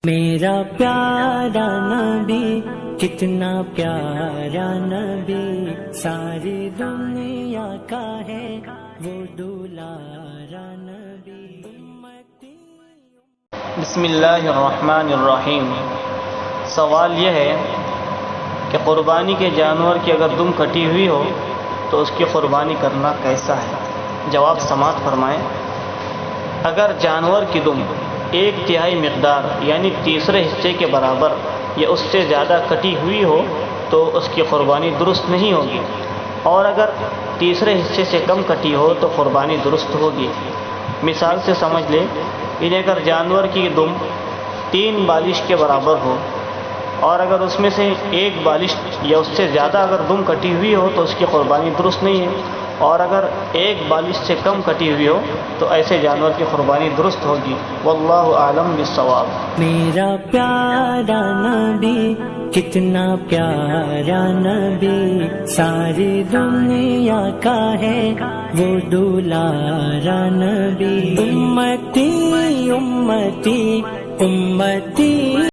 میرا پیارا نبی کتنا پیارا نبی، ساری دنیا کا ہے وہ دولارا نبی۔ بسم اللہ الرحمن الرحیم۔ سوال یہ ہے کہ قربانی کے جانور کی اگر دم کٹی ہوئی ہو تو اس کی قربانی کرنا کیسا ہے؟ جواب سماعت فرمائیں۔ اگر جانور کی دم 1/3 مقدار یعنی تیسرے حصے کے برابر یا اس سے زیادہ کٹی ہوئی ہو تو اس کی قربانی درست نہیں ہوگی، اور اگر تیسرے حصے سے کم کٹی ہو تو قربانی درست ہوگی۔ مثال سے سمجھ لیں، اگر جانور کی دم 3 بالش کے برابر ہو اور اگر اس میں سے 1 بالش یا اس سے زیادہ اگر دم کٹی ہوئی ہو تو اس کی قربانی درست نہیں ہے، اور اگر 1 بالش سے کم کٹی ہوئی ہو تو ایسے جانور کی قربانی درست ہوگی۔ واللہ اعلم بالصواب۔ میرا پیارا نبی کتنا پیارا نبی، ساری دنیا کا ہے وہ دولارا نبی۔ امتی امتی امتی